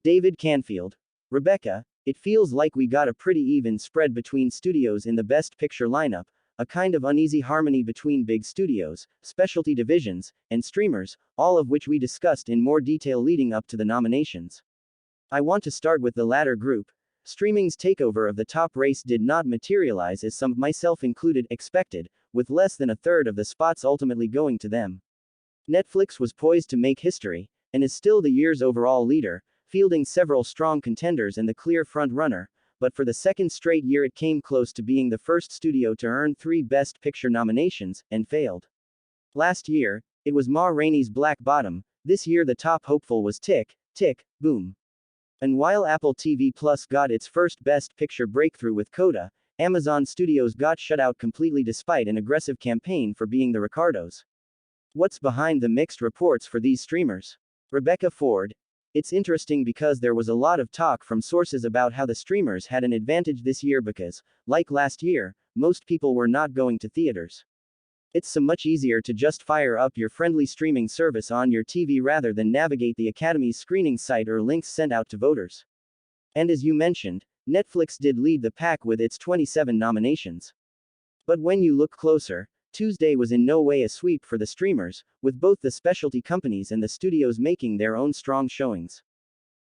David Canfield. Rebecca, it feels like we got a pretty even spread between studios in the Best Picture lineup, a kind of uneasy harmony between big studios, specialty divisions, and streamers, all of which we discussed in more detail leading up to the nominations. I want to start with the latter group. Streaming's takeover of the top race did not materialize as some, myself included, expected, with less than a third of the spots ultimately going to them. Netflix was poised to make history, and is still the year's overall leader, fielding several strong contenders and the clear front-runner, but for the second straight year it came close to being the first studio to earn 3 Best Picture nominations, and failed. Last year, it was Ma Rainey's Black Bottom. This year the top hopeful was Tick, Tick, Boom. And while Apple TV Plus got its first Best Picture breakthrough with Coda, Amazon Studios got shut out completely despite an aggressive campaign for being the Ricardos. What's behind the mixed reports for these streamers? Rebecca Ford. It's interesting because there was a lot of talk from sources about how the streamers had an advantage this year because, like last year, most people were not going to theaters. It's so much easier to just fire up your friendly streaming service on your TV rather than navigate the Academy's screening site or links sent out to voters. And as you mentioned, Netflix did lead the pack with its 27 nominations. But when you look closer, Tuesday was in no way a sweep for the streamers, with both the specialty companies and the studios making their own strong showings.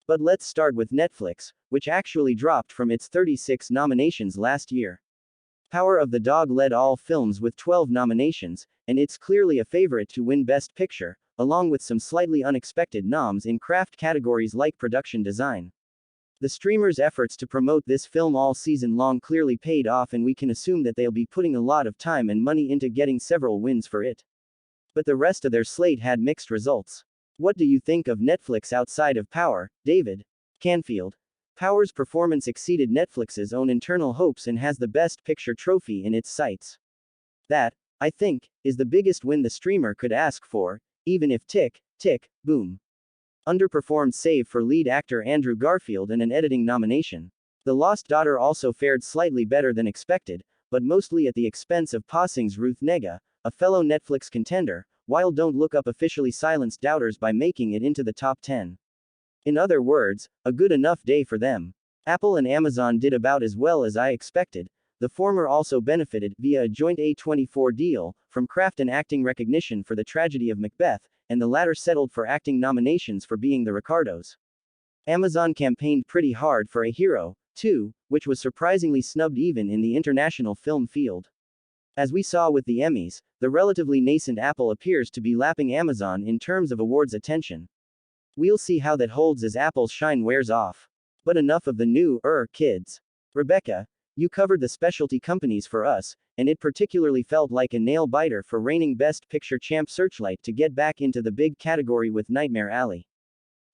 But let's start with Netflix, which actually dropped from its 36 nominations last year. Power of the Dog led all films with 12 nominations, and it's clearly a favorite to win Best Picture, along with some slightly unexpected noms in craft categories like production design. The streamers' efforts to promote this film all season long clearly paid off, and we can assume that they'll be putting a lot of time and money into getting several wins for it. But the rest of their slate had mixed results. What do you think of Netflix outside of Power, David? Canfield. Power's performance exceeded Netflix's own internal hopes and has the Best Picture trophy in its sights. That, I think, is the biggest win the streamer could ask for, even if Tick, Tick, Boom underperformed save for lead actor Andrew Garfield and an editing nomination. The Lost Daughter also fared slightly better than expected, but mostly at the expense of Passing's Ruth Negga, a fellow Netflix contender, while Don't Look Up officially silenced doubters by making it into the top 10. In other words, a good enough day for them. Apple and Amazon did about as well as I expected. The former also benefited, via a joint A24 deal, from craft and acting recognition for The Tragedy of Macbeth, and the latter settled for acting nominations for being the Ricardos. Amazon campaigned pretty hard for A Hero, too, which was surprisingly snubbed even in the international film field. As we saw with the Emmys, the relatively nascent Apple appears to be lapping Amazon in terms of awards attention. We'll see how that holds as Apple's shine wears off. But enough of the new, kids. Rebecca, you covered the specialty companies for us, and it particularly felt like a nail-biter for reigning Best Picture champ Searchlight to get back into the big category with Nightmare Alley.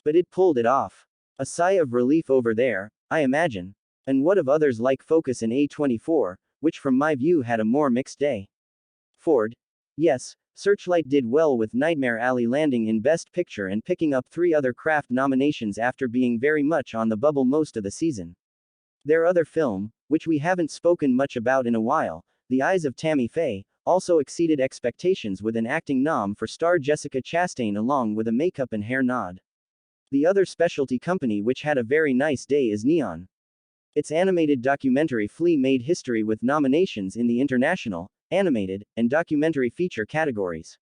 But it pulled it off. A sigh of relief over there, I imagine. And what of others like Focus and A24, which from my view had a more mixed day? Ford. Yes, Searchlight did well with Nightmare Alley landing in Best Picture and picking up 3 other craft nominations after being very much on the bubble most of the season. Their other film, which we haven't spoken much about in a while, The Eyes of Tammy Faye, also exceeded expectations with an acting nom for star Jessica Chastain along with a makeup and hair nod. The other specialty company which had a very nice day is Neon. Its animated documentary Flea made history with nominations in the international, animated, and documentary feature categories.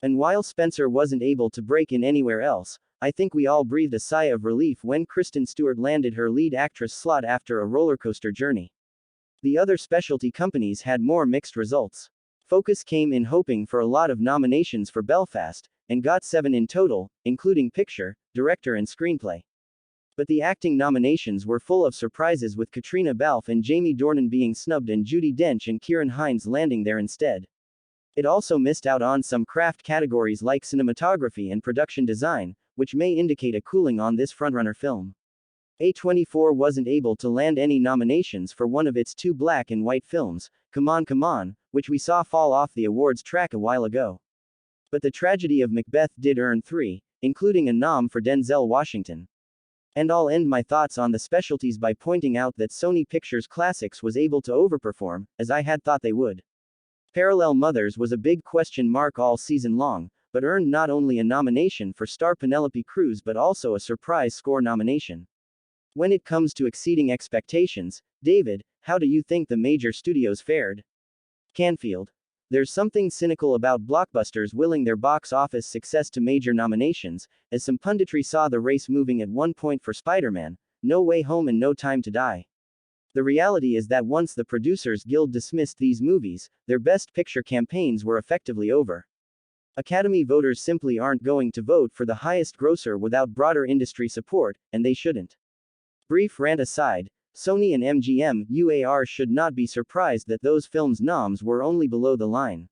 And while Spencer wasn't able to break in anywhere else, I think we all breathed a sigh of relief when Kristen Stewart landed her lead actress slot after a rollercoaster journey. The other specialty companies had more mixed results. Focus came in hoping for a lot of nominations for Belfast, and got 7 in total, including picture, director and screenplay. But the acting nominations were full of surprises, with Katrina Balfe and Jamie Dornan being snubbed and Judi Dench and Ciarán Hinds landing there instead. It also missed out on some craft categories like cinematography and production design, which may indicate a cooling on this frontrunner film. A24 wasn't able to land any nominations for one of its 2 black and white films, Come On Come On, which we saw fall off the awards track a while ago. But The Tragedy of Macbeth did earn 3, including a nom for Denzel Washington. And I'll end my thoughts on the specialties by pointing out that Sony Pictures Classics was able to overperform, as I had thought they would. Parallel Mothers was a big question mark all season long, but earned not only a nomination for star Penelope Cruz but also a surprise score nomination. When it comes to exceeding expectations, David, how do you think the major studios fared? Canfield. There's something cynical about blockbusters willing their box office success to major nominations, as some punditry saw the race moving at one point for Spider-Man, No Way Home and No Time to Die. The reality is that once the Producers Guild dismissed these movies, their Best Picture campaigns were effectively over. Academy voters simply aren't going to vote for the highest grosser without broader industry support, and they shouldn't. Brief rant aside, Sony and MGM UAR should not be surprised that those films' noms were only below the line.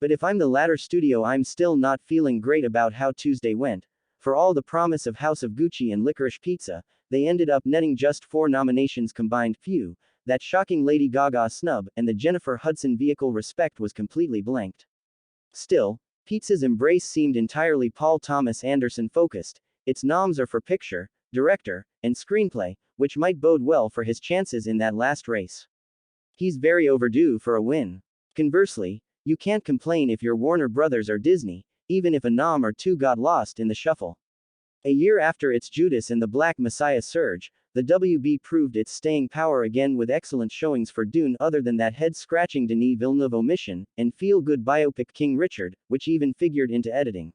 But if I'm the latter studio, I'm still not feeling great about how Tuesday went. For all the promise of House of Gucci and Licorice Pizza, they ended up netting just 4 nominations combined. Phew, that shocking Lady Gaga snub and the Jennifer Hudson vehicle Respect was completely blanked. Still, Pizza's embrace seemed entirely Paul Thomas Anderson focused. Its noms are for picture, director, and screenplay, which might bode well for his chances in that last race. He's very overdue for a win. Conversely, you can't complain if you're Warner Brothers or Disney, even if a nom or two got lost in the shuffle. A year after its Judas and the Black Messiah surge, the WB proved its staying power again with excellent showings for Dune other than that head-scratching Denis Villeneuve omission, and feel-good biopic King Richard, which even figured into editing.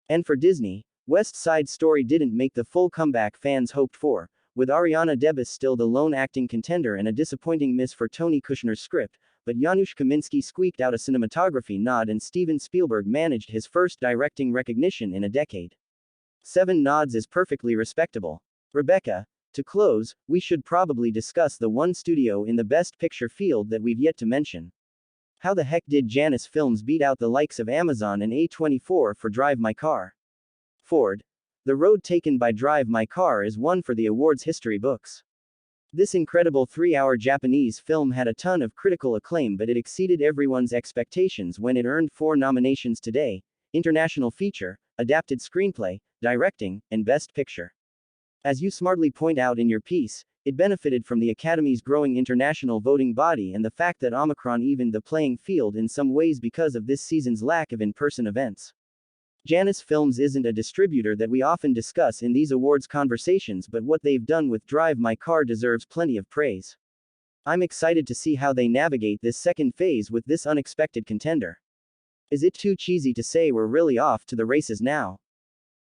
And for Disney, West Side Story didn't make the full comeback fans hoped for, with Ariana DeBose still the lone acting contender and a disappointing miss for Tony Kushner's script, but Janusz Kaminski squeaked out a cinematography nod and Steven Spielberg managed his first directing recognition in a decade. 7 nods is perfectly respectable. Rebecca, to close, we should probably discuss the one studio in the Best Picture field that we've yet to mention. How the heck did Janus Films beat out the likes of Amazon and A24 for Drive My Car? Ford. The road taken by Drive My Car is one for the awards history books. This incredible 3-hour Japanese film had a ton of critical acclaim, but it exceeded everyone's expectations when it earned 4 nominations today: International Feature, Adapted Screenplay, Directing, and Best Picture. As you smartly point out in your piece, it benefited from the Academy's growing international voting body and the fact that Omicron evened the playing field in some ways because of this season's lack of in-person events. Janus Films isn't a distributor that we often discuss in these awards conversations, but what they've done with Drive My Car deserves plenty of praise. I'm excited to see how they navigate this second phase with this unexpected contender. Is it too cheesy to say we're really off to the races now?